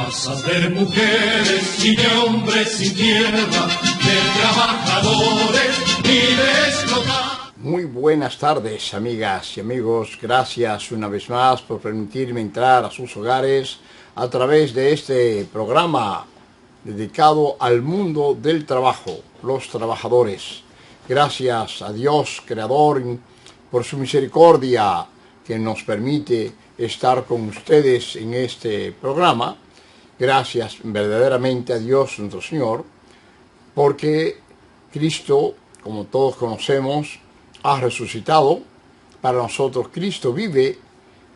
Masas de mujeres y de hombres sin tierra, de trabajadores y de explotados. Muy buenas tardes, amigas y amigos. Gracias una vez más por permitirme entrar a sus hogares a través de este programa dedicado al mundo del trabajo, los trabajadores. Gracias a Dios, Creador, por su misericordia que nos permite estar con ustedes en este programa. Gracias verdaderamente a Dios nuestro Señor, porque Cristo, como todos conocemos, ha resucitado. Para nosotros Cristo vive,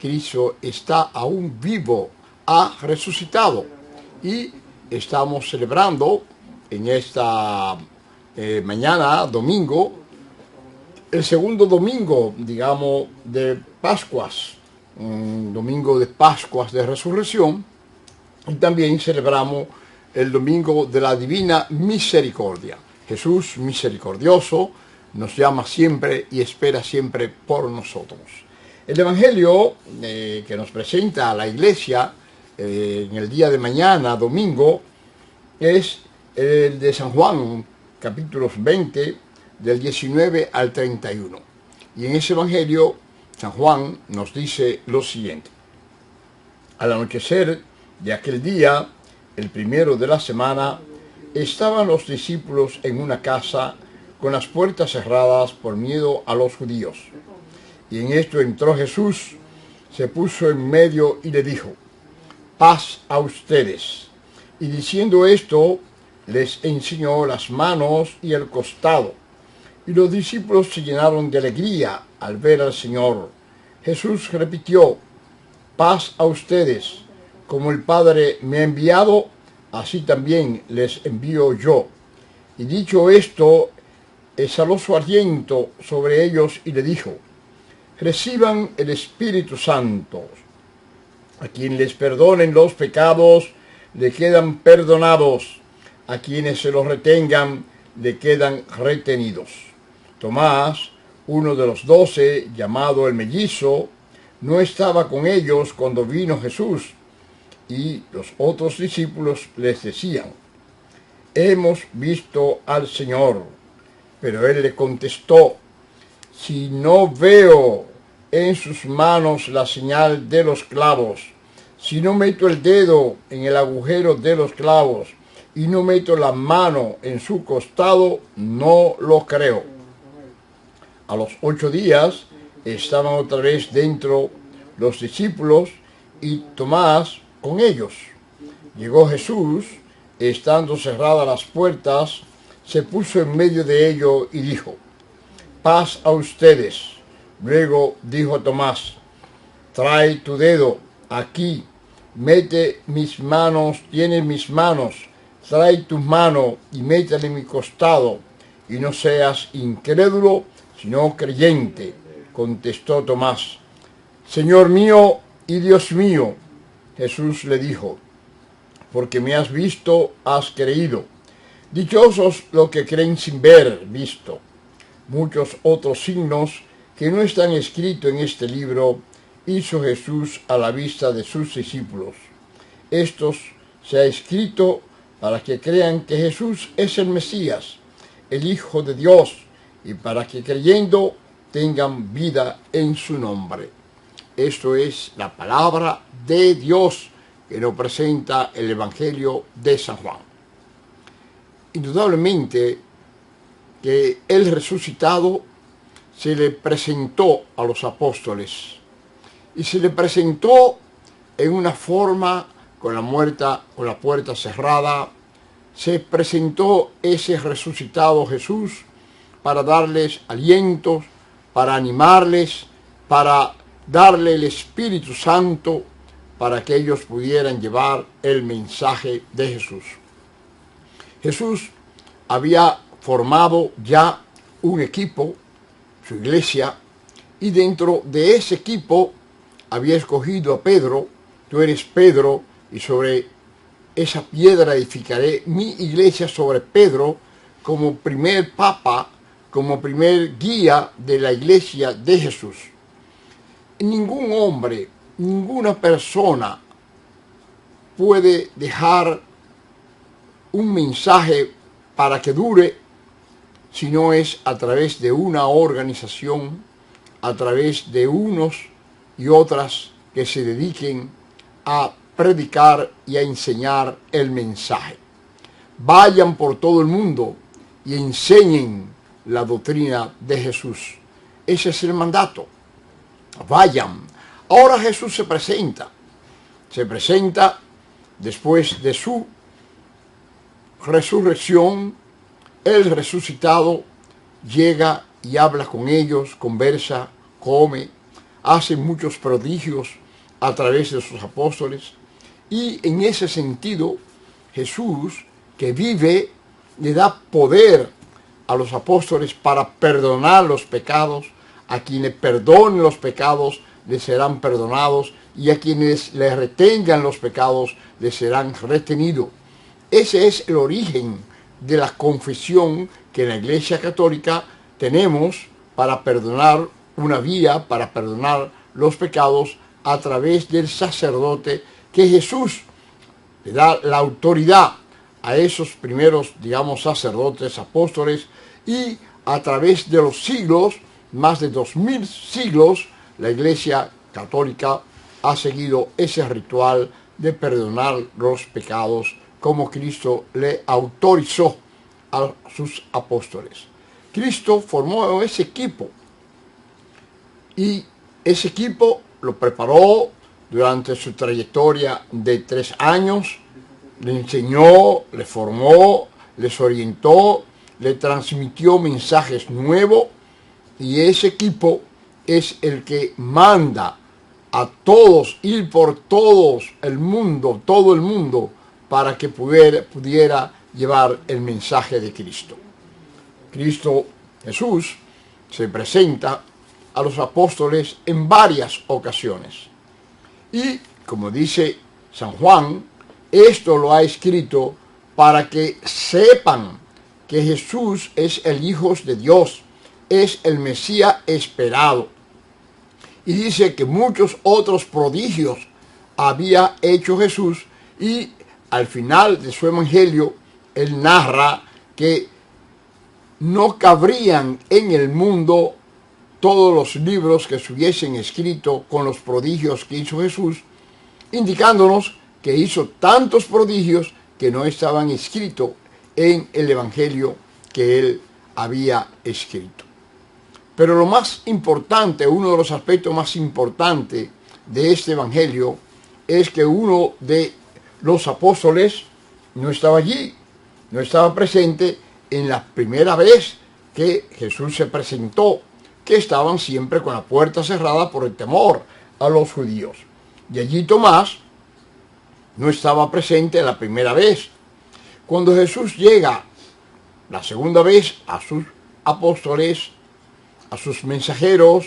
Cristo está aún vivo, ha resucitado. Y estamos celebrando en esta mañana, domingo, el segundo domingo, digamos, de Pascuas, un domingo de Pascuas de Resurrección, y también celebramos el domingo de la Divina Misericordia. Jesús misericordioso nos llama siempre y espera siempre por nosotros. El Evangelio que nos presenta la Iglesia en el día de mañana, domingo, es el de San Juan, capítulos 20, del 19 al 31. Y en ese Evangelio, San Juan nos dice lo siguiente. Al anochecer de aquel día, el primero de la semana, estaban los discípulos en una casa con las puertas cerradas por miedo a los judíos. Y en esto entró Jesús, se puso en medio y le dijo: paz a ustedes. Y diciendo esto, les enseñó las manos y el costado. Y los discípulos se llenaron de alegría al ver al Señor. Jesús repitió: paz a ustedes. Como el Padre me ha enviado, así también les envío yo. Y dicho esto, exhaló su aliento sobre ellos y le dijo: reciban el Espíritu Santo. A quien les perdonen los pecados, le quedan perdonados. A quienes se los retengan, le quedan retenidos. Tomás, uno de los 12, llamado el mellizo, no estaba con ellos cuando vino Jesús, y los otros discípulos les decían: hemos visto al Señor. Pero él le contestó: si no veo en sus manos la señal de los clavos, si no meto el dedo en el agujero de los clavos y no meto la mano en su costado, no lo creo. A los 8 días estaban otra vez dentro los discípulos y Tomás con ellos. Llegó Jesús, estando cerradas las puertas, se puso en medio de ellos y dijo: paz a ustedes. Luego dijo a Tomás: trae tu dedo aquí, mete mis manos, tienes mis manos, trae tu mano y métela en mi costado, y no seas incrédulo, sino creyente. Contestó Tomás: Señor mío y Dios mío. Jesús le dijo: porque me has visto, has creído. Dichosos los que creen sin ver visto. Muchos otros signos que no están escritos en este libro hizo Jesús a la vista de sus discípulos. Estos se ha escrito para que crean que Jesús es el Mesías, el Hijo de Dios, y para que creyendo tengan vida en su nombre. Esto es la palabra de Dios que nos presenta el Evangelio de San Juan. Indudablemente que el resucitado se le presentó a los apóstoles y se le presentó en una forma con la puerta cerrada. Se presentó ese resucitado Jesús para darles alientos, para animarles, para darle el Espíritu Santo para que ellos pudieran llevar el mensaje de Jesús. Jesús había formado ya un equipo, su iglesia, y dentro de ese equipo había escogido a Pedro. Tú eres Pedro, y sobre esa piedra edificaré mi iglesia, sobre Pedro, como primer papa, como primer guía de la iglesia de Jesús. Ningún hombre, ninguna persona puede dejar un mensaje para que dure si no es a través de una organización, a través de unos y otras que se dediquen a predicar y a enseñar el mensaje. Vayan por todo el mundo y enseñen la doctrina de Jesús. Ese es el mandato. Vayan. Ahora Jesús se presenta después de su resurrección. El resucitado llega y habla con ellos, conversa, come, hace muchos prodigios a través de sus apóstoles. Y en ese sentido, Jesús, que vive, le da poder a los apóstoles para perdonar los pecados. A quienes perdonen los pecados les serán perdonados, y a quienes les retengan los pecados les serán retenidos. Ese es el origen de la confesión que en la Iglesia Católica tenemos para perdonar, una vía para perdonar los pecados a través del sacerdote, que Jesús le da la autoridad a esos primeros, sacerdotes, apóstoles, y a través de los siglos, más de 2000 siglos, la Iglesia Católica ha seguido ese ritual de perdonar los pecados como Cristo le autorizó a sus apóstoles. Cristo formó ese equipo y ese equipo lo preparó durante su trayectoria de 3 años, le enseñó, le formó, les orientó, le transmitió mensajes nuevos, y ese equipo es el que manda a todos, ir por todo el mundo, para que pudiera llevar el mensaje de Cristo. Cristo Jesús se presenta a los apóstoles en varias ocasiones. Y, como dice San Juan, esto lo ha escrito para que sepan que Jesús es el Hijo de Dios, es el Mesías esperado. Y dice que muchos otros prodigios había hecho Jesús, y al final de su evangelio, él narra que no cabrían en el mundo todos los libros que se hubiesen escrito con los prodigios que hizo Jesús, indicándonos que hizo tantos prodigios que no estaban escritos en el evangelio que él había escrito. Pero lo más importante, uno de los aspectos más importantes de este evangelio, es que uno de los apóstoles no estaba allí, no estaba presente en la primera vez que Jesús se presentó, que estaban siempre con la puerta cerrada por el temor a los judíos. Y allí Tomás no estaba presente la primera vez. Cuando Jesús llega la segunda vez a sus apóstoles, a sus mensajeros,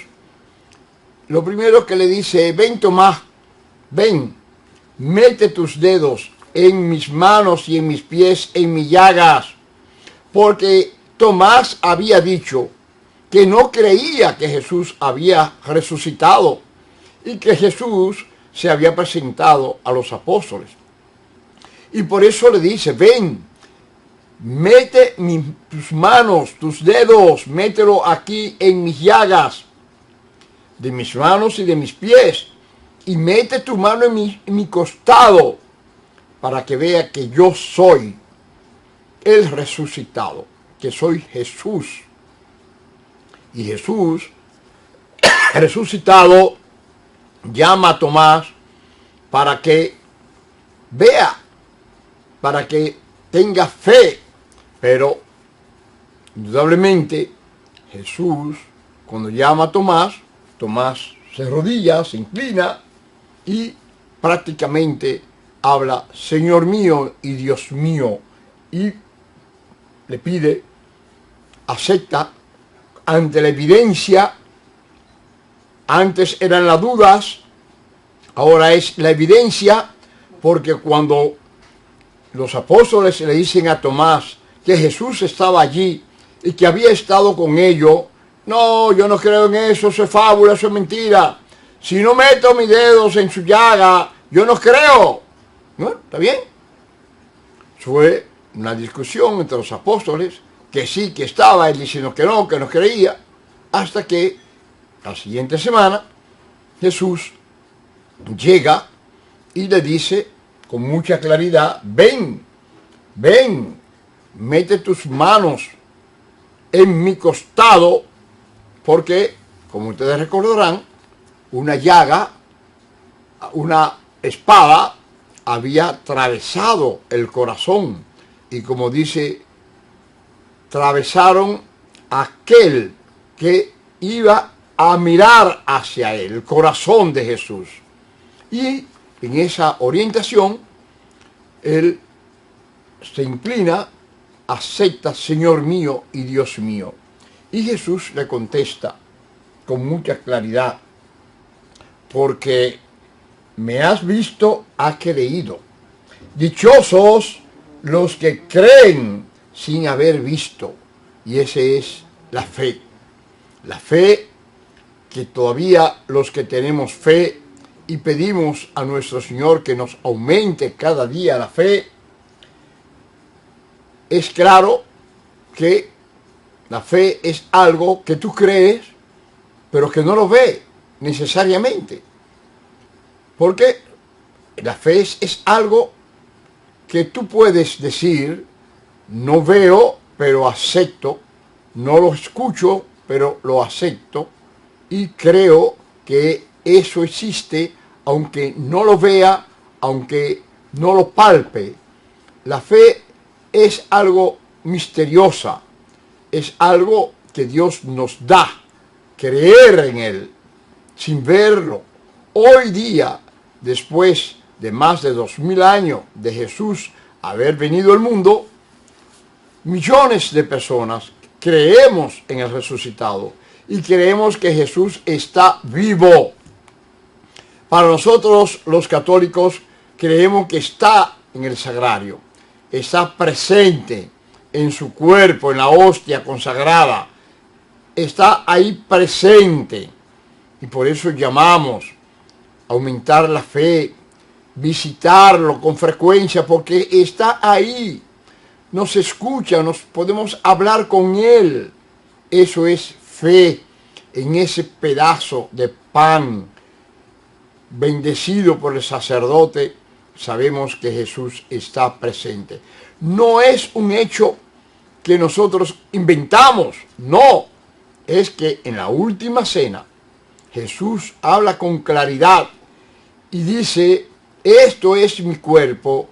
lo primero que le dice: ven Tomás, ven, mete tus dedos en mis manos y en mis pies, en mis llagas. Porque Tomás había dicho que no creía que Jesús había resucitado y que Jesús se había presentado a los apóstoles. Y por eso le dice: ven, mete tus manos, tus dedos, mételo aquí en mis llagas, de mis manos y de mis pies, y mete tu mano en mi costado, para que vea que yo soy el resucitado, que soy Jesús. Y Jesús, resucitado, llama a Tomás para que vea, para que tenga fe. Pero, indudablemente, Jesús, cuando llama a Tomás, Tomás se arrodilla, se inclina y prácticamente habla: Señor mío y Dios mío. Y le pide, acepta ante la evidencia. Antes eran las dudas, ahora es la evidencia, porque cuando los apóstoles le dicen a Tomás que Jesús estaba allí y que había estado con ellos: no, yo no creo en eso, eso es fábula, eso es mentira. Si no meto mis dedos en su llaga, yo no creo. Bueno, está bien. Fue una discusión entre los apóstoles, que sí, que estaba, él diciendo que no creía, hasta que la siguiente semana Jesús llega y le dice con mucha claridad: ven, mete tus manos en mi costado, porque, como ustedes recordarán, una llaga, una espada, había atravesado el corazón, y como dice, atravesaron aquel que iba a mirar hacia él, el corazón de Jesús. Y en esa orientación, él se inclina, acepta: Señor mío y Dios mío. Y Jesús le contesta con mucha claridad: porque me has visto, has creído. Dichosos los que creen sin haber visto. Y esa es la fe. La fe que todavía los que tenemos fe y pedimos a nuestro Señor que nos aumente cada día la fe, es claro que la fe es algo que tú crees, pero que no lo ves necesariamente. Porque la fe es algo que tú puedes decir: no veo, pero acepto; no lo escucho, pero lo acepto, y creo que eso existe, aunque no lo vea, aunque no lo palpe. La fe es algo misteriosa, es algo que Dios nos da, creer en Él, sin verlo. Hoy día, después de más de 2000 años de Jesús haber venido al mundo, millones de personas creemos en el resucitado y creemos que Jesús está vivo. Para nosotros los católicos creemos que está en el sagrario, está presente en su cuerpo, en la hostia consagrada, está ahí presente, y por eso llamamos a aumentar la fe, visitarlo con frecuencia, porque está ahí, nos escucha, nos podemos hablar con él. Eso es fe, en ese pedazo de pan bendecido por el sacerdote. Sabemos que Jesús está presente. No es un hecho que nosotros inventamos, no, es que en la última cena Jesús habla con claridad y dice: esto es mi cuerpo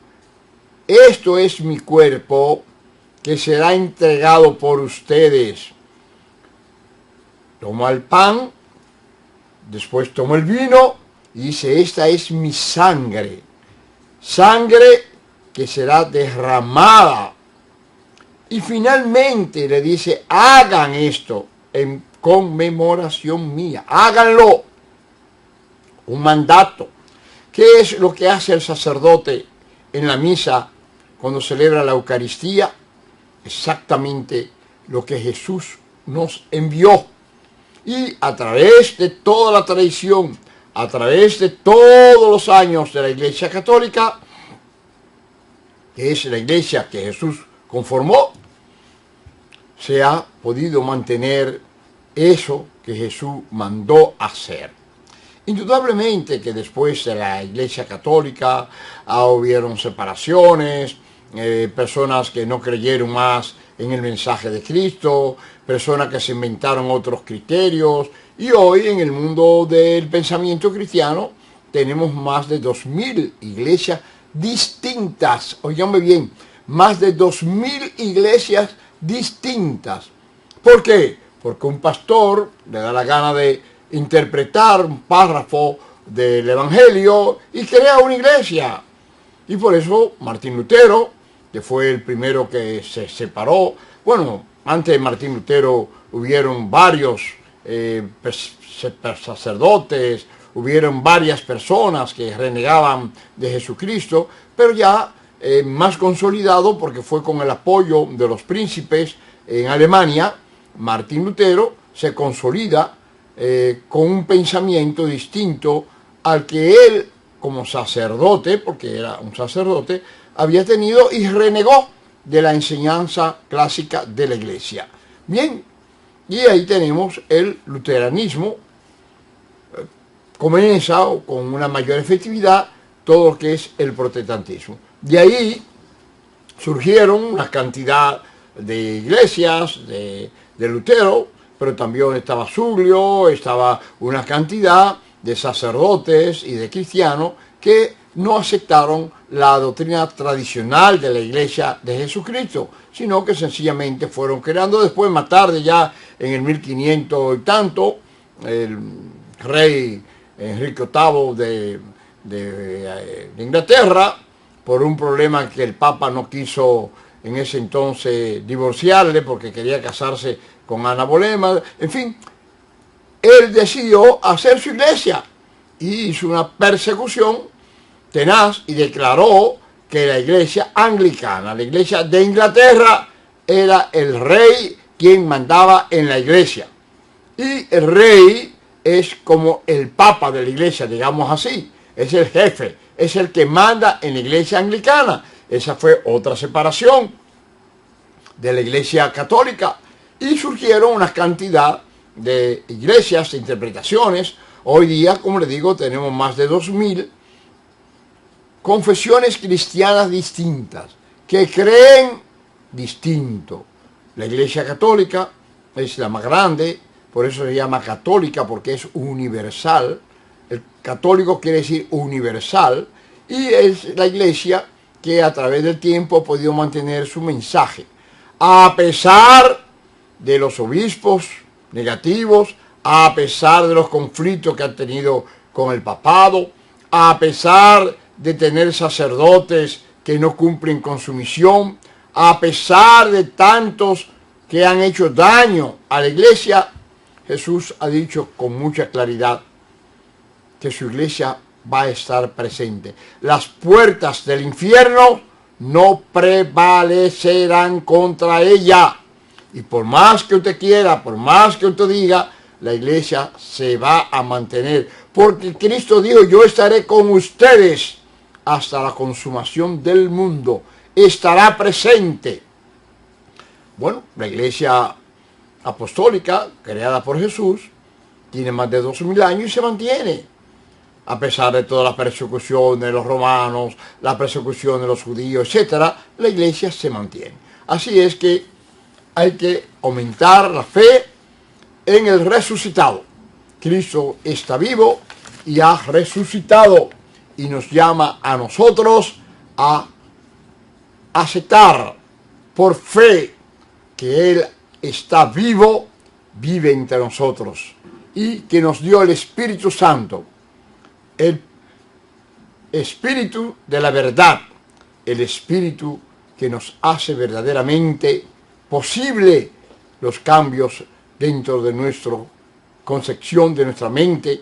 que será entregado por ustedes. Toma el pan, después toma el vino y dice: esta es mi sangre que será derramada. Y finalmente le dice: hagan esto en conmemoración mía, háganlo. Un mandato. ¿Qué es lo que hace el sacerdote en la misa cuando celebra la Eucaristía? Exactamente lo que Jesús nos envió. Y a través de toda la tradición, a través de todos los años de la Iglesia Católica, que es la Iglesia que Jesús conformó, se ha podido mantener eso que Jesús mandó hacer. Indudablemente que después de la Iglesia Católica hubieron separaciones, personas que no creyeron más en el mensaje de Cristo, personas que se inventaron otros criterios, y hoy en el mundo del pensamiento cristiano tenemos más de 2000 iglesias distintas. Óiganme bien, más de 2000 iglesias distintas. ¿Por qué? Porque un pastor le da la gana de interpretar un párrafo del Evangelio y crea una iglesia. Y por eso Martín Lutero, que fue el primero que se separó, bueno, antes de Martín Lutero hubieron varios sacerdotes, hubieron varias personas que renegaban de Jesucristo, pero ya más consolidado, porque fue con el apoyo de los príncipes en Alemania, Martín Lutero se consolida con un pensamiento distinto al que él como sacerdote, porque era un sacerdote, había tenido y renegó de la enseñanza clásica de la Iglesia. Bien, y ahí tenemos el luteranismo, comienza con una mayor efectividad todo lo que es el protestantismo. De ahí surgieron una cantidad de iglesias de Lutero, pero también estaba Zuglio, estaba una cantidad de sacerdotes y de cristianos que no aceptaron la doctrina tradicional de la Iglesia de Jesucristo, sino que sencillamente fueron creando. Después, más tarde, ya en el 1500 y tanto, el rey Enrique VIII de Inglaterra, por un problema que el Papa no quiso en ese entonces divorciarle porque quería casarse con Ana Bolena, en fin, él decidió hacer su iglesia y hizo una persecución tenaz y declaró que la iglesia anglicana, la iglesia de Inglaterra, era el rey quien mandaba en la iglesia. Y el rey es como el papa de la iglesia, digamos así, es el jefe, es el que manda en la iglesia anglicana. Esa fue otra separación de la iglesia católica y surgieron una cantidad de iglesias, de interpretaciones. Hoy día, como les digo, tenemos más de 2000 confesiones cristianas distintas que creen distinto. La iglesia católica es la más grande, por eso se llama católica, porque es universal. El católico quiere decir universal, y es la iglesia que a través del tiempo ha podido mantener su mensaje, a pesar de los obispos negativos, a pesar de los conflictos que han tenido con el papado, a pesar de tener sacerdotes que no cumplen con su misión, a pesar de tantos que han hecho daño a la iglesia. Jesús ha dicho con mucha claridad que su iglesia va a estar presente. Las puertas del infierno no prevalecerán contra ella. Y por más que usted quiera, por más que usted diga, la iglesia se va a mantener. Porque Cristo dijo, yo estaré con ustedes hasta la consumación del mundo. Estará presente. Bueno, la iglesia apostólica, creada por Jesús, tiene más de 2000 años y se mantiene. A pesar de toda la persecución de los romanos, la persecución de los judíos, etc., la iglesia se mantiene. Así es que hay que aumentar la fe en el resucitado. Cristo está vivo y ha resucitado y nos llama a nosotros a aceptar por fe que Él está vivo, vive entre nosotros y que nos dio el Espíritu Santo, el Espíritu de la verdad, el Espíritu que nos hace verdaderamente posible los cambios dentro de nuestra concepción, de nuestra mente,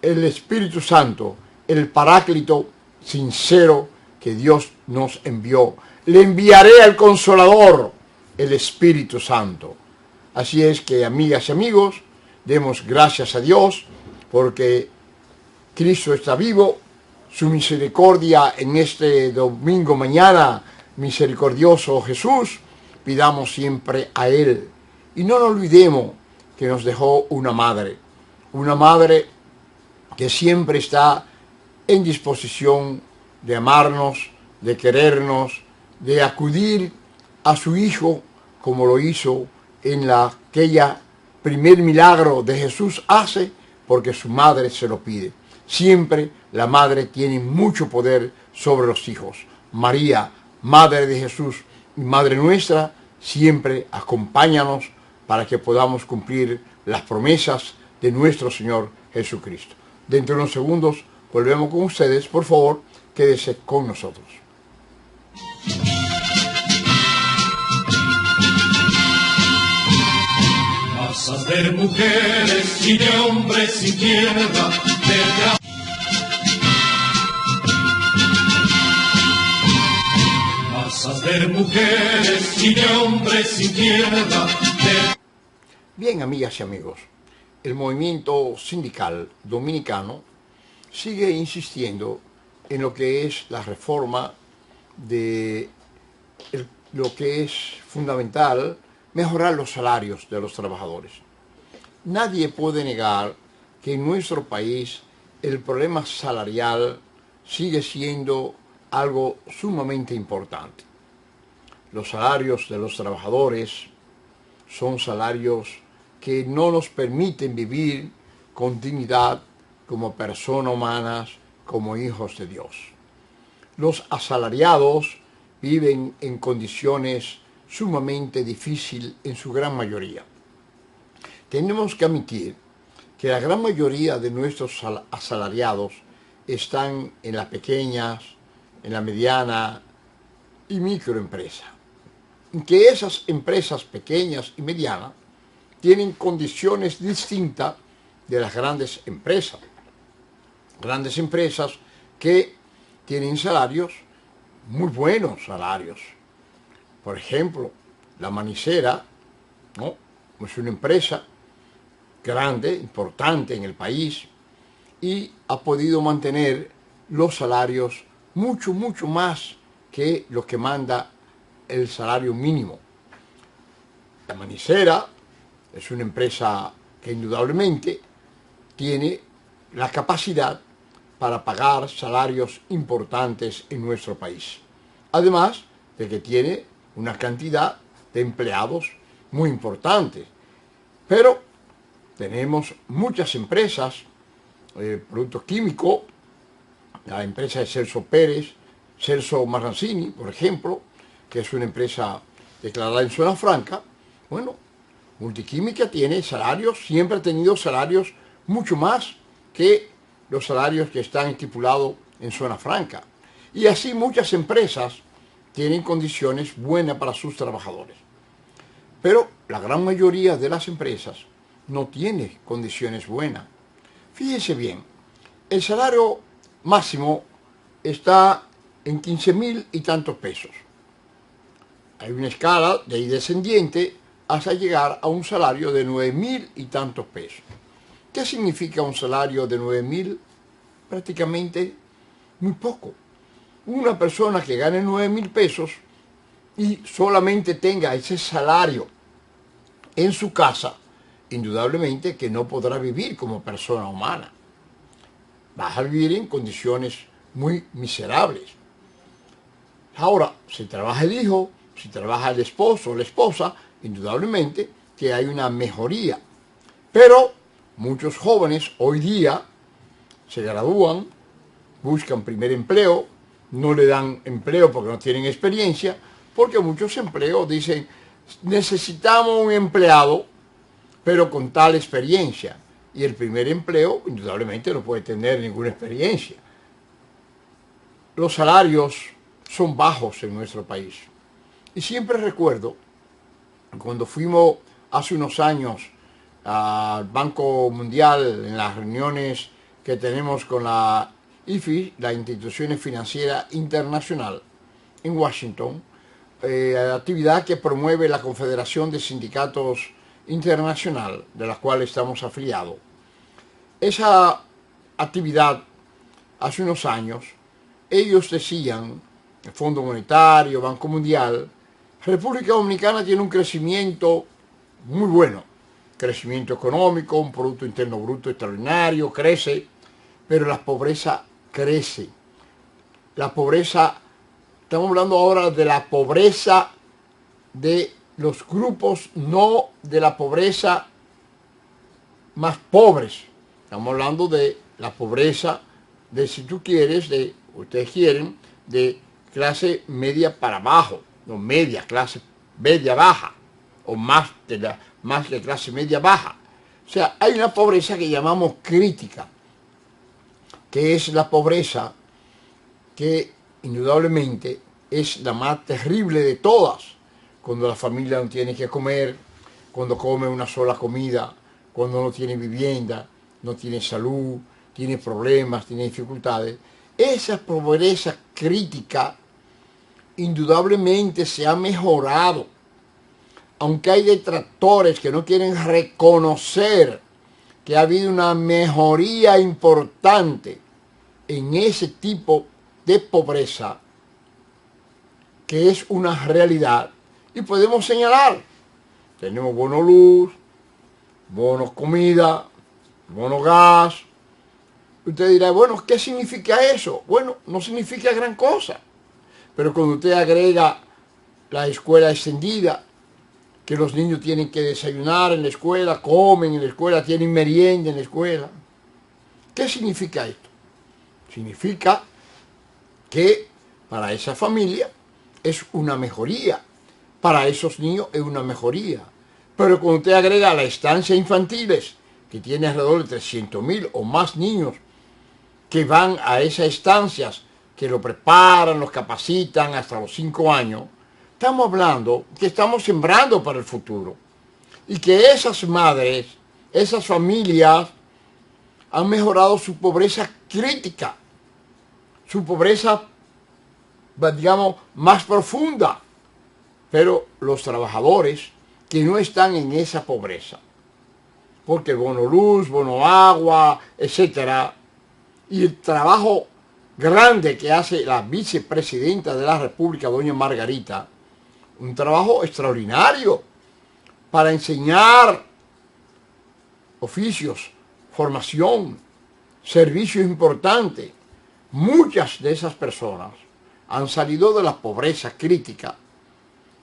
el Espíritu Santo, el Paráclito sincero que Dios nos envió. Le enviaré al Consolador, el Espíritu Santo. Así es que, amigas y amigos, demos gracias a Dios porque Cristo está vivo, su misericordia en este domingo mañana, misericordioso Jesús, pidamos siempre a Él. Y no nos olvidemos que nos dejó una madre que siempre está en disposición de amarnos, de querernos, de acudir a su Hijo, como lo hizo en aquella primer milagro de Jesús hace, porque su madre se lo pide. Siempre la madre tiene mucho poder sobre los hijos. María, Madre de Jesús y Madre nuestra, siempre acompáñanos para que podamos cumplir las promesas de nuestro Señor Jesucristo. Dentro de unos segundos volvemos con ustedes. Por favor, quédese con nosotros. Masas de mujeres y de hombres sin tierra, masas de mujeres y de hombres sin tierra. Bien, amigas y amigos, el movimiento sindical dominicano sigue insistiendo en lo que es la reforma de lo que es fundamental, mejorar los salarios de los trabajadores. Nadie puede negar que en nuestro país el problema salarial sigue siendo algo sumamente importante. Los salarios de los trabajadores son salarios que no nos permiten vivir con dignidad como personas humanas, como hijos de Dios. Los asalariados viven en condiciones sumamente difíciles en su gran mayoría. Tenemos que admitir que la gran mayoría de nuestros asalariados están en las pequeñas, en la mediana y microempresa. Que esas empresas pequeñas y medianas tienen condiciones distintas de las grandes empresas. Grandes empresas que tienen salarios, muy buenos salarios. Por ejemplo, la Manicera, ¿no?, es una empresa grande, importante en el país, y ha podido mantener los salarios mucho más que lo que manda el salario mínimo. La Manicera es una empresa que indudablemente tiene la capacidad para pagar salarios importantes en nuestro país. Además de que tiene una cantidad de empleados muy importante. Pero tenemos muchas empresas, productos químicos, la empresa de Celso Pérez, Celso Marrancini, por ejemplo, que es una empresa declarada en zona franca. Bueno, Multiquímica tiene salarios, siempre ha tenido salarios mucho más que los salarios que están estipulados en zona franca. Y así muchas empresas tienen condiciones buenas para sus trabajadores. Pero la gran mayoría de las empresas no tiene condiciones buenas. Fíjense bien, el salario máximo está en 15.000 y tantos pesos. Hay una escala de ahí descendiente hasta llegar a un salario de 9.000 y tantos pesos. ¿Qué significa un salario de 9.000? Prácticamente muy poco. Una persona que gane 9.000 pesos y solamente tenga ese salario en su casa, indudablemente que no podrá vivir como persona humana. Va a vivir en condiciones muy miserables. Ahora, si trabaja el hijo, si trabaja el esposo o la esposa, indudablemente que hay una mejoría. Pero muchos jóvenes hoy día se gradúan, buscan primer empleo, no le dan empleo porque no tienen experiencia, porque muchos empleos dicen, necesitamos un empleado, pero con tal experiencia. Y el primer empleo, indudablemente, no puede tener ninguna experiencia. Los salarios son bajos en nuestro país. Y siempre recuerdo, cuando fuimos hace unos años al Banco Mundial, en las reuniones que tenemos con la IFI, la Institución Financiera Internacional, en Washington, actividad que promueve la Confederación de Sindicatos Internacional, de la cual estamos afiliados. Esa actividad, hace unos años, ellos decían, el Fondo Monetario, Banco Mundial, República Dominicana tiene un crecimiento muy bueno, crecimiento económico, un Producto Interno Bruto extraordinario, crece, pero la pobreza crece. La pobreza, estamos hablando ahora de la pobreza de los grupos, no de la pobreza más pobres. Estamos hablando de la pobreza de, si tú quieres, de, ustedes quieren, de clase media para abajo, no media, clase media baja, o más de clase media baja. O sea, hay una pobreza que llamamos crítica, que es la pobreza que indudablemente es la más terrible de todas, cuando la familia no tiene que comer, cuando come una sola comida, cuando no tiene vivienda, no tiene salud, tiene problemas, tiene dificultades. Esa pobreza crítica indudablemente se ha mejorado, aunque hay detractores que no quieren reconocer que ha habido una mejoría importante en ese tipo de pobreza que es una realidad y podemos señalar. Tenemos bono luz, bonos comida, bono gas. Usted dirá, bueno, ¿qué significa eso? Bueno, no significa gran cosa. Pero cuando usted agrega la escuela extendida, que los niños tienen que desayunar en la escuela, comen en la escuela, tienen merienda en la escuela. ¿Qué significa esto? Significa que para esa familia es una mejoría, para esos niños es una mejoría. Pero cuando usted agrega la estancia infantiles, que tiene alrededor de 300.000 o más niños que van a esas estancias, que lo preparan, los capacitan hasta los 5 años, estamos hablando que estamos sembrando para el futuro. Y que esas madres, esas familias, han mejorado su pobreza crítica, su pobreza, digamos, más profunda. Pero los trabajadores que no están en esa pobreza, porque el bono luz, bono agua, etcétera, y el trabajo grande que hace la vicepresidenta de la República, doña Margarita, un trabajo extraordinario para enseñar oficios, formación, servicios importantes. Muchas de esas personas han salido de la pobreza crítica,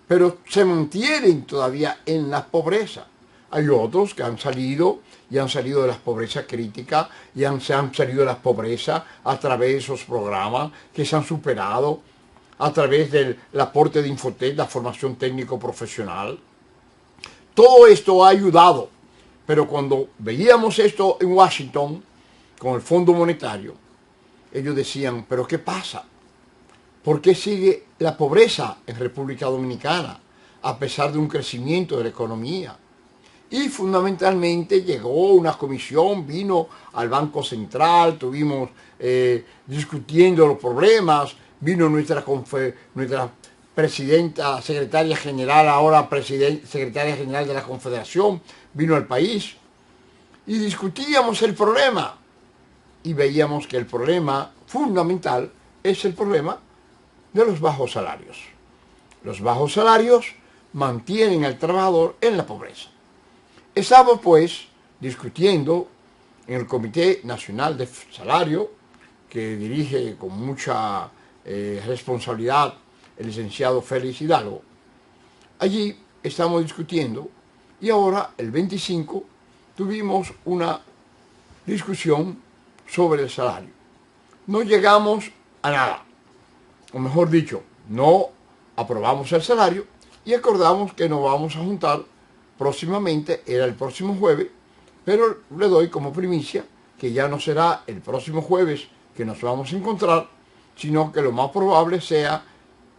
pero se mantienen todavía en la pobreza. Hay otros que han salido de las pobrezas críticas y se han salido de las pobrezas a través de esos programas que se han superado, a través del aporte de Infotec, la formación técnico-profesional. Todo esto ha ayudado, pero cuando veíamos esto en Washington, con el Fondo Monetario, ellos decían, ¿pero qué pasa? ¿Por qué sigue la pobreza en República Dominicana, a pesar de un crecimiento de la economía? Y fundamentalmente llegó una comisión, vino al Banco Central, estuvimos discutiendo los problemas, vino nuestra presidenta, secretaria general, ahora secretaria general de la Confederación, vino al país y discutíamos el problema y veíamos que el problema fundamental es el problema de los bajos salarios. Los bajos salarios mantienen al trabajador en la pobreza. Estamos pues discutiendo en el Comité Nacional de Salario, que dirige con mucha responsabilidad el licenciado Félix Hidalgo. Allí estamos discutiendo y ahora el 25 tuvimos una discusión sobre el salario. No llegamos a nada, o mejor dicho, no aprobamos el salario y acordamos que nos vamos a juntar próximamente, era el próximo jueves, pero le doy como primicia que ya no será el próximo jueves que nos vamos a encontrar, sino que lo más probable sea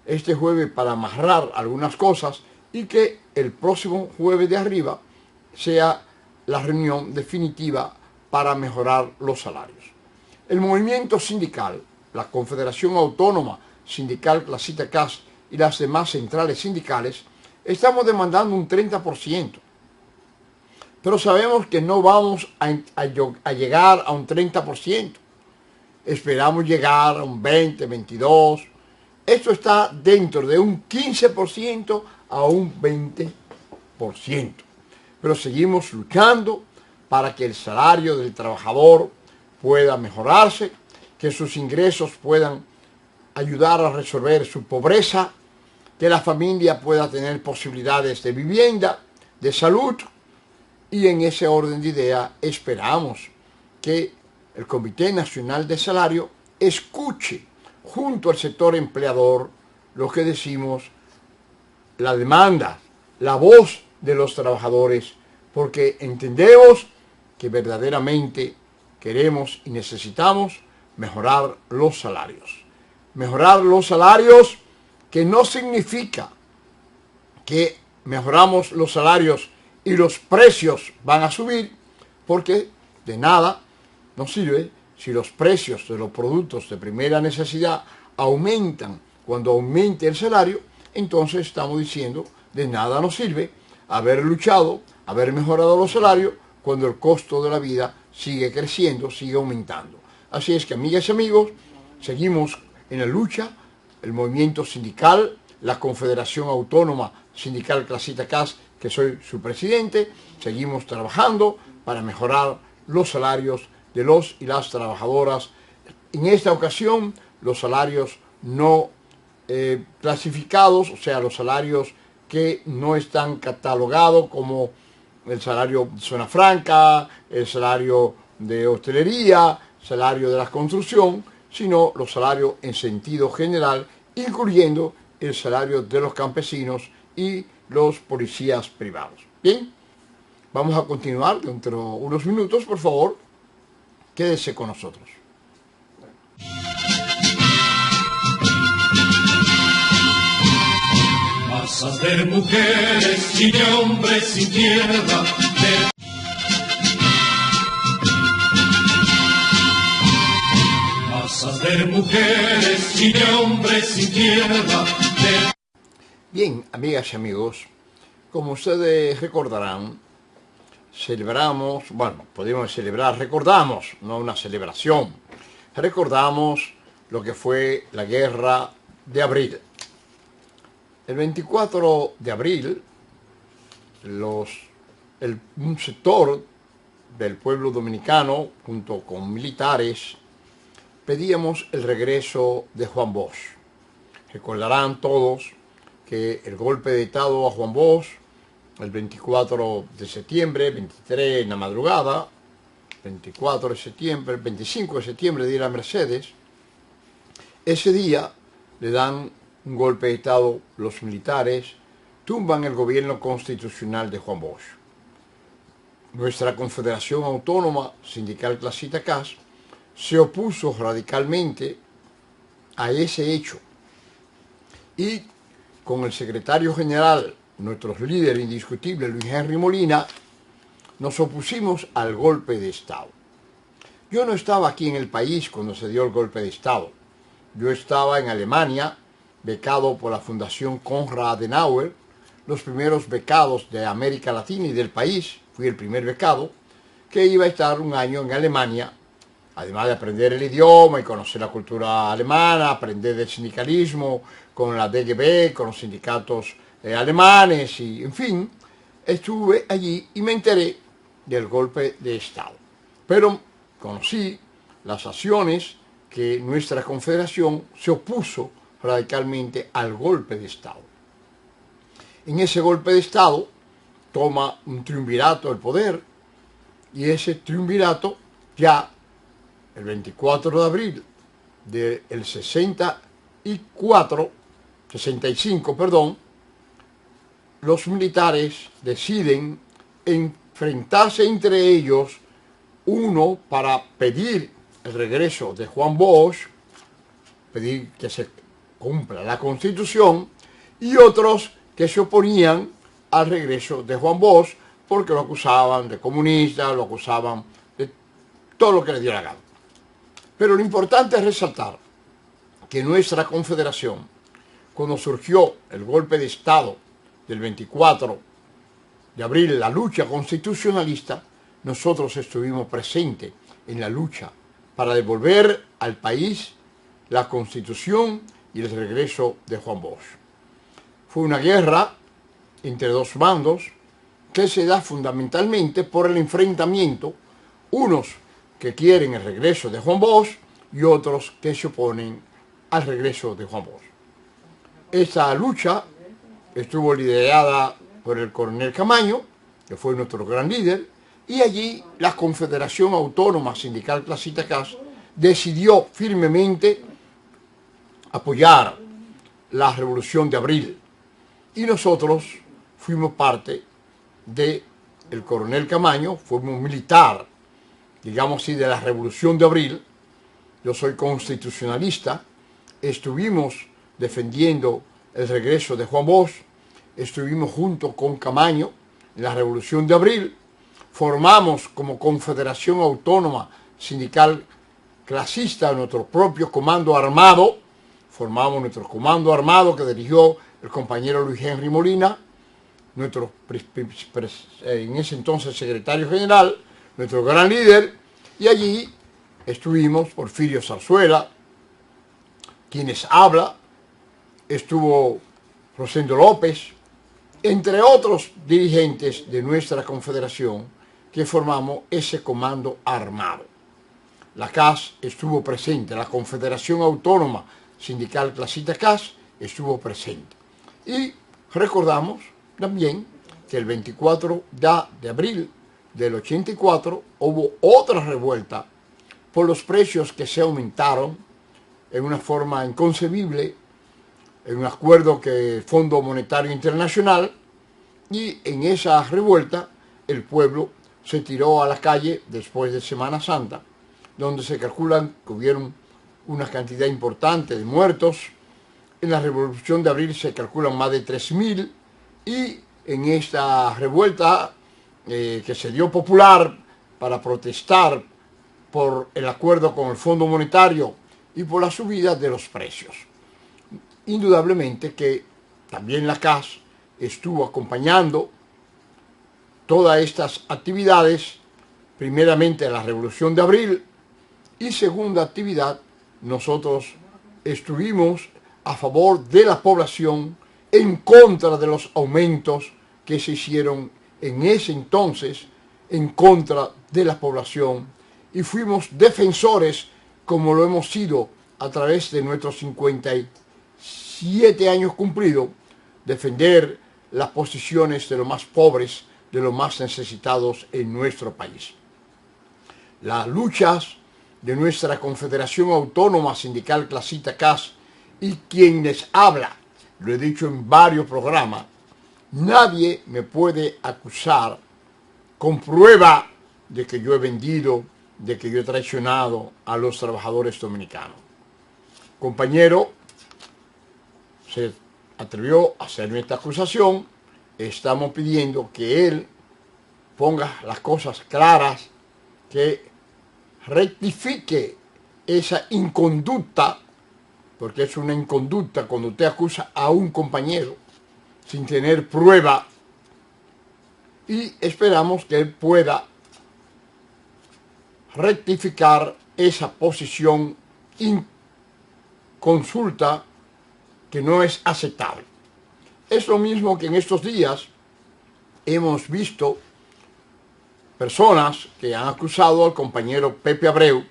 este jueves para amarrar algunas cosas y que el próximo jueves de arriba sea la reunión definitiva para mejorar los salarios. El movimiento sindical, la Confederación Autónoma Sindical Clasita CAS y las demás centrales sindicales, estamos demandando un 30%. Pero sabemos que no vamos a llegar a un 30%. Esperamos llegar a un 20, 22%. Esto está dentro de un 15% a un 20%. Pero seguimos luchando para que el salario del trabajador pueda mejorarse, que sus ingresos puedan ayudar a resolver su pobreza, que la familia pueda tener posibilidades de vivienda, de salud, y en ese orden de idea esperamos que el Comité Nacional de Salario escuche junto al sector empleador lo que decimos, la demanda, la voz de los trabajadores, porque entendemos que verdaderamente queremos y necesitamos mejorar los salarios. Mejorar los salarios, que no significa que mejoramos los salarios y los precios van a subir, porque de nada nos sirve si los precios de los productos de primera necesidad aumentan. Cuando aumente el salario, entonces estamos diciendo, de nada nos sirve haber luchado, haber mejorado los salarios, cuando el costo de la vida sigue creciendo, sigue aumentando. Así es que, amigas y amigos, seguimos en la lucha, el movimiento sindical, la Confederación Autónoma Sindical Clasista CAS, que soy su presidente, seguimos trabajando para mejorar los salarios de los y las trabajadoras. En esta ocasión, los salarios no clasificados, o sea, los salarios que no están catalogados como el salario de zona franca, el salario de hostelería, salario de la construcción, sino los salarios en sentido general, incluyendo el salario de los campesinos y los policías privados. Bien, vamos a continuar dentro de unos minutos, por favor, quédese con nosotros. Masas de mujeres y de hombres sin tierra, masas de mujeres y de hombres sin tierra. Bien, amigas y amigos, como ustedes recordarán, celebramos, bueno, podemos celebrar, recordamos, no una celebración, recordamos lo que fue la Guerra de Abril. El 24 de abril, un sector del pueblo dominicano, junto con militares, pedíamos el regreso de Juan Bosch. Recordarán todos que el golpe de Estado a Juan Bosch, el 24 de septiembre, 23 en la madrugada, 24 de septiembre, 25 de septiembre, día de la Mercedes, ese día le dan un golpe de Estado los militares, tumban el gobierno constitucional de Juan Bosch. Nuestra Confederación Autónoma Sindical Clasista CAS se opuso radicalmente a ese hecho y con el secretario general, nuestro líder indiscutible, Luis Henry Molina, nos opusimos al golpe de Estado. Yo no estaba aquí en el país cuando se dio el golpe de Estado. Yo estaba en Alemania, becado por la Fundación Konrad Adenauer, los primeros becados de América Latina y del país, fui el primer becado, que iba a estar un año en Alemania, además de aprender el idioma y conocer la cultura alemana, aprender del sindicalismo con la DGB, con los sindicatos alemanes y, en fin, estuve allí y me enteré del golpe de Estado. Pero conocí las acciones que nuestra confederación se opuso radicalmente al golpe de Estado. En ese golpe de Estado toma un triunvirato el poder y ese triunvirato ya el 24 de abril del 65, los militares deciden enfrentarse entre ellos, uno para pedir el regreso de Juan Bosch, pedir que se cumpla la Constitución, y otros que se oponían al regreso de Juan Bosch porque lo acusaban de comunista, lo acusaban de todo lo que le dio la gana. Pero lo importante es resaltar que nuestra confederación, cuando surgió el golpe de Estado del 24 de abril, la lucha constitucionalista, nosotros estuvimos presentes en la lucha para devolver al país la Constitución y el regreso de Juan Bosch. Fue una guerra entre dos bandos que se da fundamentalmente por el enfrentamiento, unos que quieren el regreso de Juan Bosch y otros que se oponen al regreso de Juan Bosch. Esta lucha estuvo liderada por el coronel Camaño, que fue nuestro gran líder, y allí la Confederación Autónoma Sindical Clasista CAS decidió firmemente apoyar la Revolución de Abril. Y nosotros fuimos parte del coronel Camaño, fuimos militar, digamos así, de la Revolución de Abril. Yo soy constitucionalista, estuvimos defendiendo el regreso de Juan Bosch, estuvimos junto con Camaño en la Revolución de Abril, formamos como Confederación Autónoma Sindical Clasista nuestro propio comando armado, formamos nuestro comando armado que dirigió el compañero Luis Henry Molina, nuestro en ese entonces secretario general, nuestro gran líder, y allí estuvimos Porfirio Zarzuela, quienes habla, estuvo Rosendo López, entre otros dirigentes de nuestra confederación que formamos ese comando armado. La CAS estuvo presente, la Confederación Autónoma Sindical Clasista CAS estuvo presente. Y recordamos también que el 24 de abril del 84 hubo otra revuelta por los precios que se aumentaron en una forma inconcebible, en un acuerdo que el Fondo Monetario Internacional, y en esa revuelta el pueblo se tiró a la calle después de Semana Santa, donde se calculan que hubieron una cantidad importante de muertos. En la Revolución de Abril se calculan más de 3.000, y en esta revuelta que se dio popular para protestar por el acuerdo con el Fondo Monetario y por la subida de los precios. Indudablemente que también la CAS estuvo acompañando todas estas actividades, primeramente la Revolución de Abril, y segunda actividad, nosotros estuvimos a favor de la población en contra de los aumentos que se hicieron en ese entonces en contra de la población, y fuimos defensores, como lo hemos sido a través de nuestros 57 años cumplidos, defender las posiciones de los más pobres, de los más necesitados en nuestro país. Las luchas de nuestra Confederación Autónoma Sindical Clasista CAS y quien les habla, lo he dicho en varios programas, nadie me puede acusar con prueba de que yo he vendido, de que yo he traicionado a los trabajadores dominicanos. Compañero se atrevió a hacerme esta acusación. Estamos pidiendo que él ponga las cosas claras, que rectifique esa inconducta, porque es una inconducta cuando usted acusa a un compañero sin tener prueba, y esperamos que él pueda rectificar esa posición inconsulta que no es aceptable. Es lo mismo que en estos días hemos visto personas que han acusado al compañero Pepe Abreu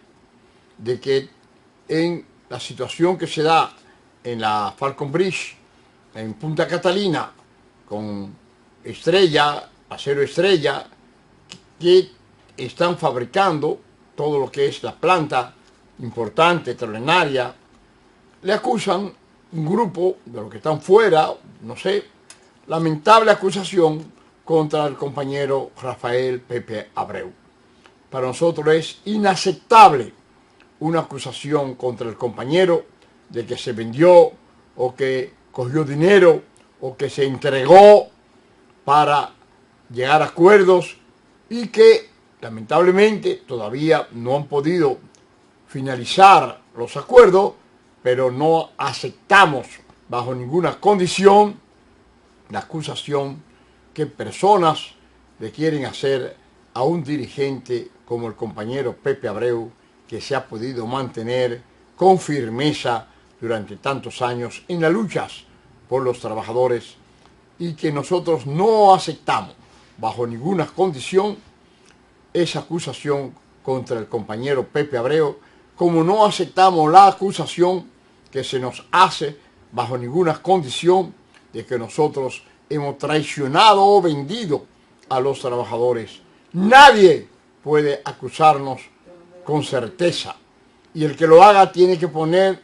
de que en la situación que se da en la Falcon Bridge, en Punta Catalina, con Estrella, Acero Estrella, que están fabricando todo lo que es la planta importante, terrenaria, le acusan un grupo de los que están fuera, no sé, lamentable acusación contra el compañero Rafael Pepe Abreu. Para nosotros es inaceptable una acusación contra el compañero de que se vendió o que cogió dinero o que se entregó para llegar a acuerdos, y que lamentablemente todavía no han podido finalizar los acuerdos, pero no aceptamos bajo ninguna condición la acusación que personas le quieren hacer a un dirigente como el compañero Pepe Abreu, que se ha podido mantener con firmeza durante tantos años en las luchas por los trabajadores, y que nosotros no aceptamos bajo ninguna condición esa acusación contra el compañero Pepe Abreu, como no aceptamos la acusación que se nos hace bajo ninguna condición de que nosotros hemos traicionado o vendido a los trabajadores. Nadie puede acusarnos con certeza, y el que lo haga tiene que poner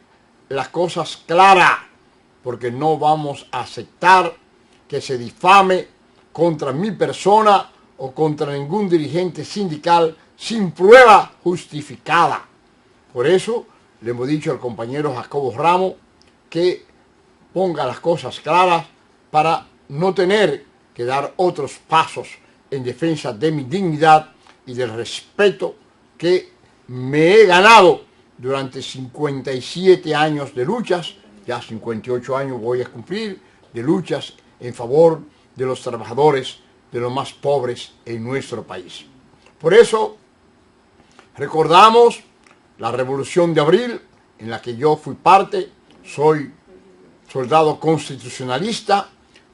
las cosas claras, porque no vamos a aceptar que se difame contra mi persona o contra ningún dirigente sindical sin prueba justificada. Por eso le hemos dicho al compañero Jacobo Ramos que ponga las cosas claras para no tener que dar otros pasos en defensa de mi dignidad y del respeto que me he ganado durante 57 años de luchas, ya 58 años voy a cumplir, de luchas en favor de los trabajadores, de los más pobres en nuestro país. Por eso recordamos la Revolución de Abril, en la que yo fui parte, soy soldado constitucionalista.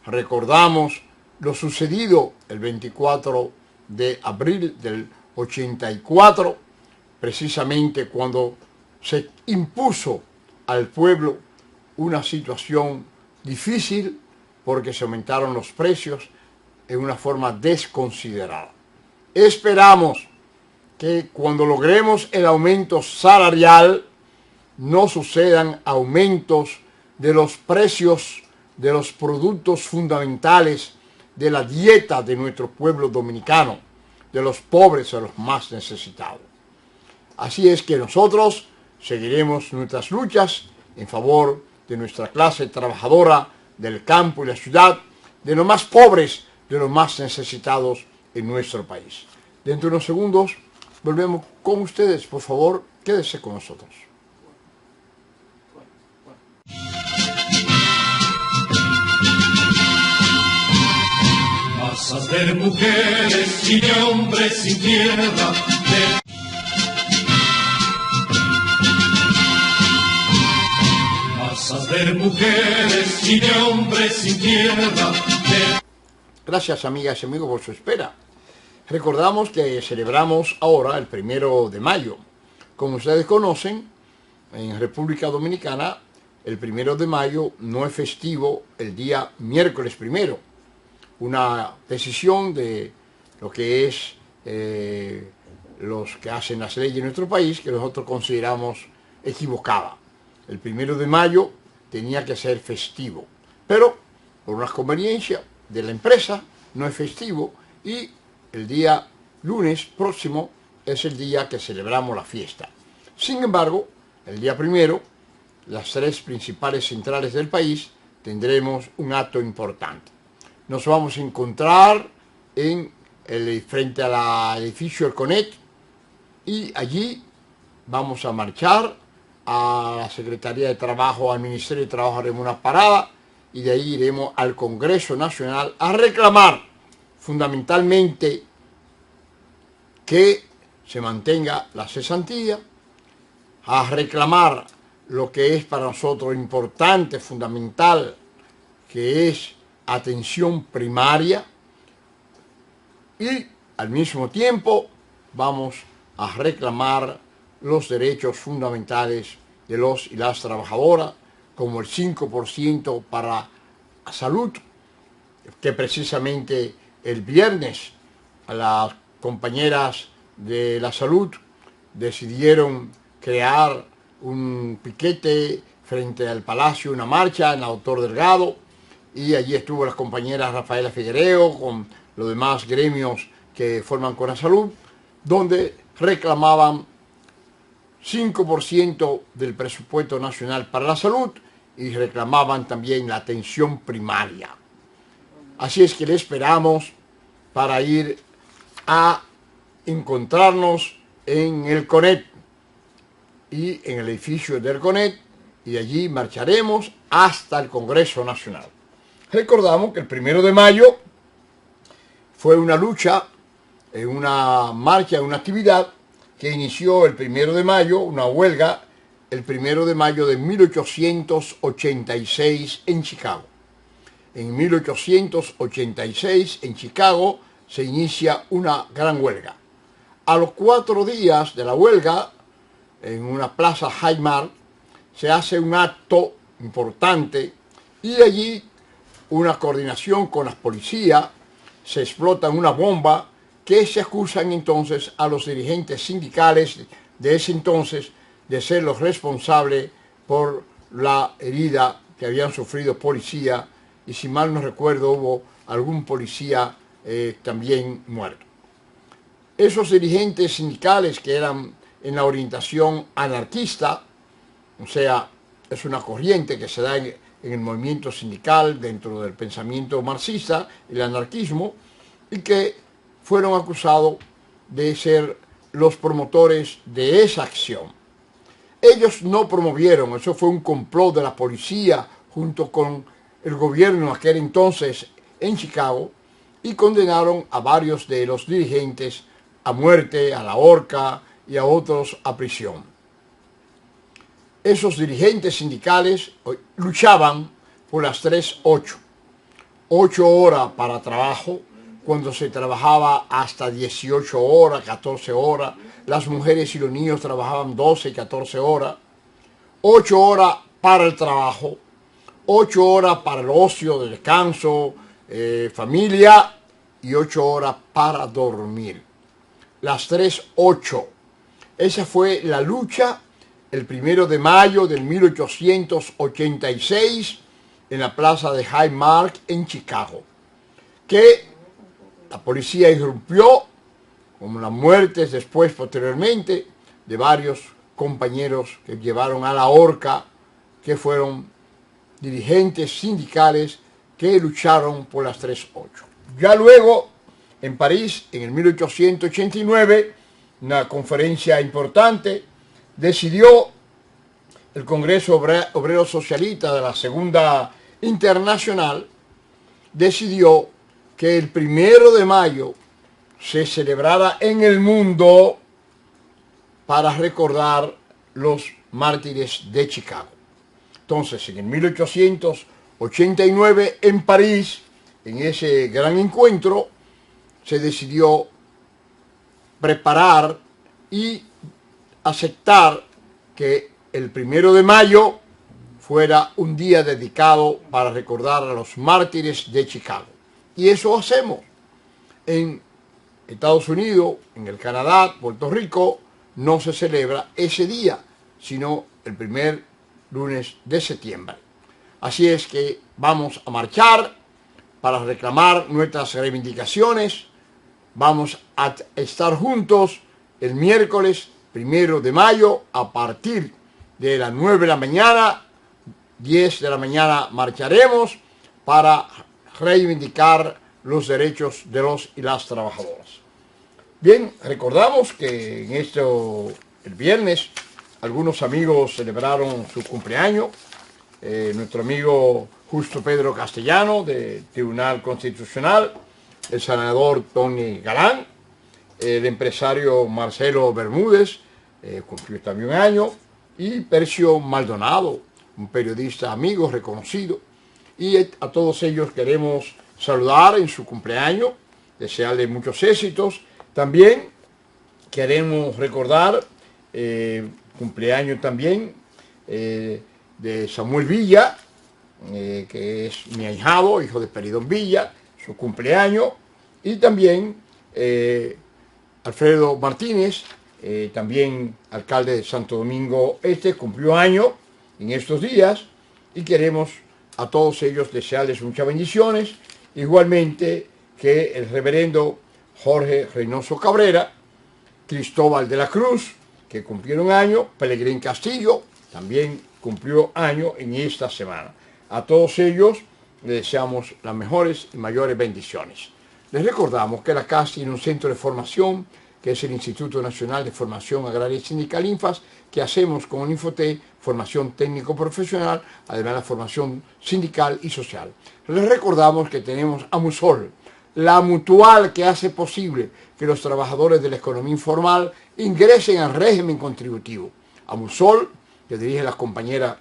Recordamos lo sucedido el 24 de abril del 84, precisamente cuando se impuso al pueblo una situación difícil porque se aumentaron los precios en una forma desconsiderada. Esperamos que cuando logremos el aumento salarial no sucedan aumentos de los precios de los productos fundamentales de la dieta de nuestro pueblo dominicano, de los pobres, de los más necesitados. Así es que nosotros seguiremos nuestras luchas en favor de nuestra clase trabajadora del campo y la ciudad, de los más pobres, de los más necesitados en nuestro país. Dentro de unos segundos volvemos con ustedes. Por favor, quédese con nosotros. Vas a ver mujeres y de hombres sin tierra. Vas a ver mujeres y de hombres sin tierra. Gracias, amigas y amigos, por su espera. Recordamos que celebramos ahora el 1 de mayo. Como ustedes conocen, en República Dominicana, el 1 de mayo no es festivo el día miércoles 1. Una decisión de lo que es los que hacen las leyes en nuestro país, que nosotros consideramos equivocada. El 1 de mayo tenía que ser festivo, pero por una conveniencia de la empresa no es festivo, y el día lunes próximo es el día que celebramos la fiesta. Sin embargo, el día 1, las 3 principales centrales del país tendremos un acto importante. Nos vamos a encontrar frente al edificio del CONET, y allí vamos a marchar a la Secretaría de Trabajo, al Ministerio de Trabajo, haremos una parada, y de ahí iremos al Congreso Nacional a reclamar fundamentalmente que se mantenga la cesantía, a reclamar lo que es para nosotros importante, fundamental, que es atención primaria, y al mismo tiempo vamos a reclamar los derechos fundamentales de los y las trabajadoras, como el 5% para la salud, que precisamente el viernes las compañeras de la salud decidieron crear un piquete frente al Palacio, una marcha en la Doctor Delgado, y allí estuvo las compañeras Rafaela Figuereo con los demás gremios que forman con la salud, donde reclamaban 5% del presupuesto nacional para la salud y reclamaban también la atención primaria. Así es que le esperamos para ir a encontrarnos en el CONET y en el edificio del CONET, y allí marcharemos hasta el Congreso Nacional. Recordamos que el 1 de mayo fue una lucha, una marcha, una actividad que inició el 1 de mayo, una huelga, el 1 de mayo de 1886 en Chicago. En 1886 en Chicago se inicia una gran huelga. A los 4 días de la huelga, en una plaza Highmark, se hace un acto importante, y allí una coordinación con las policías, se explota una bomba, que se acusan entonces a los dirigentes sindicales de ese entonces de ser los responsables por la herida que habían sufrido policía, y si mal no recuerdo hubo algún policía también muerto. Esos dirigentes sindicales, que eran en la orientación anarquista, o sea, es una corriente que se da en el movimiento sindical dentro del pensamiento marxista, el anarquismo, y que fueron acusados de ser los promotores de esa acción. Ellos no promovieron, eso fue un complot de la policía junto con el gobierno en aquel entonces en Chicago, y condenaron a varios de los dirigentes a muerte, a la horca, y a otros a prisión. esos dirigentes sindicales luchaban por las 3-8. 8 horas para trabajo, cuando se trabajaba hasta 18 horas, 14 horas. Las mujeres y los niños trabajaban 12 y 14 horas. 8 horas para el trabajo, 8 horas para el ocio, descanso, familia, y 8 horas para dormir. Las 3-8. Esa fue la lucha el 1 de mayo del 1886 en la plaza de Hyde Park en Chicago, que la policía irrumpió con las muertes después, posteriormente, de varios compañeros que llevaron a la horca, que fueron dirigentes sindicales que lucharon por las 3-8. Ya luego, en París, en el 1889, una conferencia importante, decidió el Congreso Obrero Socialista de la Segunda Internacional, decidió que el 1 de mayo se celebrara en el mundo para recordar los mártires de Chicago. Entonces, en el 1889, en París, en ese gran encuentro, se decidió preparar y aceptar que el 1 de mayo fuera un día dedicado para recordar a los mártires de Chicago. Y eso hacemos en Estados Unidos, en el Canadá, Puerto Rico. No se celebra ese día, sino el primer lunes de septiembre. Así es que vamos a marchar para reclamar nuestras reivindicaciones. Vamos a estar juntos el miércoles 1 de mayo a partir de las 9 de la mañana, 10 de la mañana marcharemos para reivindicar los derechos de los y las trabajadoras. Bien, recordamos que en el viernes, algunos amigos celebraron su cumpleaños. Nuestro amigo Justo Pedro Castellano, del Tribunal Constitucional, el senador Tony Galán, el empresario Marcelo Bermúdez, cumplió también un año, y Percio Maldonado, un periodista amigo reconocido. Y a todos ellos queremos saludar en su cumpleaños, desearles muchos éxitos. También queremos recordar cumpleaños también de Samuel Villa, que es mi ahijado, hijo de Peridón Villa, su cumpleaños. Y también Alfredo Martínez, también alcalde de Santo Domingo Este, cumplió año en estos días, y queremos a todos ellos desearles muchas bendiciones, igualmente que el reverendo Jorge Reynoso Cabrera, Cristóbal de la Cruz, que cumplieron año, Pelegrín Castillo, también cumplió año en esta semana. A todos ellos les deseamos las mejores y mayores bendiciones. Les recordamos que la CAS tiene un centro de formación, que es el Instituto Nacional de Formación Agraria y Sindical INFAS, que hacemos con el Infotec, formación técnico-profesional, además de la formación sindical y social. Les recordamos que tenemos AMUSOL, la mutual que hace posible que los trabajadores de la economía informal ingresen al régimen contributivo. AMUSOL, que dirige la compañera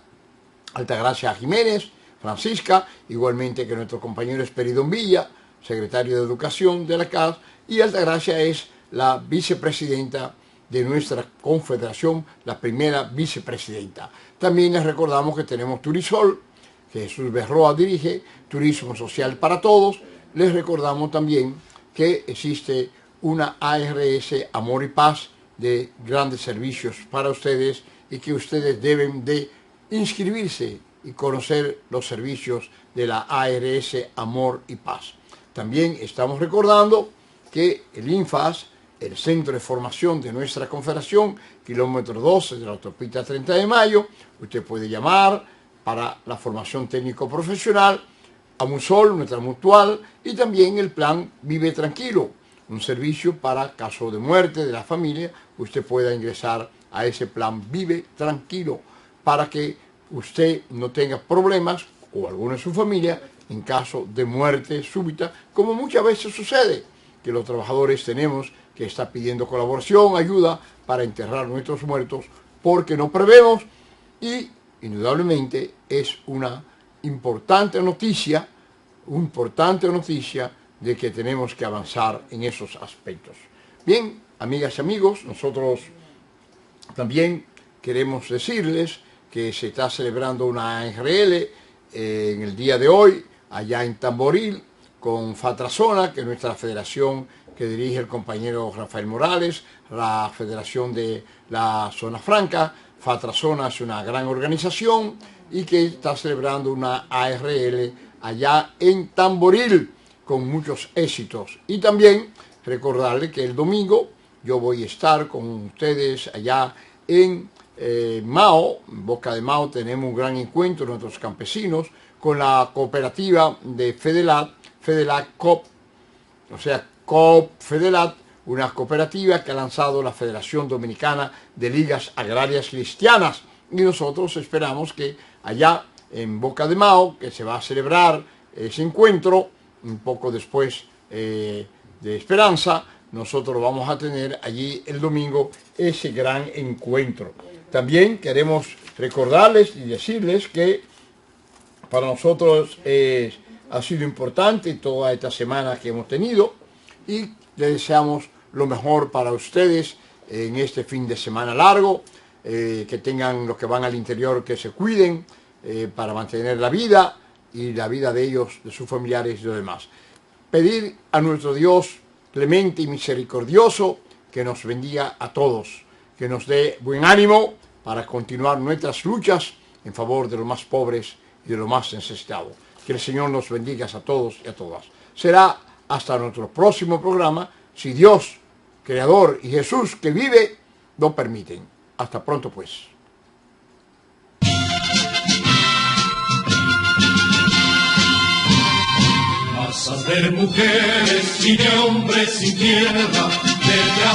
Altagracia Jiménez, Francisca, igualmente que nuestro compañero Esperidón Villa, secretario de Educación de la CAS, y Altagracia es la vicepresidenta de nuestra confederación, la primera vicepresidenta. También les recordamos que tenemos Turisol, que Jesús Berroa dirige, Turismo Social para Todos. Les recordamos también que existe una ARS Amor y Paz de grandes servicios para ustedes, y que ustedes deben de inscribirse y conocer los servicios de la ARS Amor y Paz. También estamos recordando que el INFAS, el centro de formación de nuestra confederación, kilómetro 12 de la autopista 30 de Mayo, usted puede llamar para la formación técnico-profesional, AMUSOL, nuestra mutual, y también el plan Vive Tranquilo, un servicio para caso de muerte de la familia. Usted pueda ingresar a ese plan Vive Tranquilo para que usted no tenga problemas, o alguno de su familia, en caso de muerte súbita, como muchas veces sucede, que los trabajadores tenemos que estar pidiendo colaboración, ayuda para enterrar nuestros muertos, porque no prevemos y indudablemente es una importante noticia de que tenemos que avanzar en esos aspectos. Bien, amigas y amigos, nosotros también queremos decirles que se está celebrando una ARL en el día de hoy, allá en Tamboril, con Fatrazona, que es nuestra federación que dirige el compañero Rafael Morales, la federación de la Zona Franca. Fatrazona es una gran organización y que está celebrando una ARL allá en Tamboril con muchos éxitos. Y también recordarle que el domingo yo voy a estar con ustedes allá en Mao, en Boca de Mao. Tenemos un gran encuentro de nuestros campesinos con la cooperativa de Fedelat Coop, o sea, Coop Fedelat, una cooperativa que ha lanzado la Federación Dominicana de Ligas Agrarias Cristianas. Y nosotros esperamos que allá en Boca de Mao, que se va a celebrar ese encuentro, un poco después de Esperanza, nosotros vamos a tener allí el domingo ese gran encuentro. También queremos recordarles y decirles que para nosotros ha sido importante toda esta semana que hemos tenido y les deseamos lo mejor para ustedes en este fin de semana largo, que tengan los que van al interior, que se cuiden para mantener la vida y la vida de ellos, de sus familiares y de los demás. Pedir a nuestro Dios clemente y misericordioso que nos bendiga a todos, que nos dé buen ánimo para continuar nuestras luchas en favor de los más pobres y de los más necesitados. Que el Señor nos bendiga a todos y a todas. Será hasta nuestro próximo programa, si Dios, Creador, y Jesús, que vive, lo permiten. Hasta pronto, pues. Masas de mujeres y de hombres sin tierra, de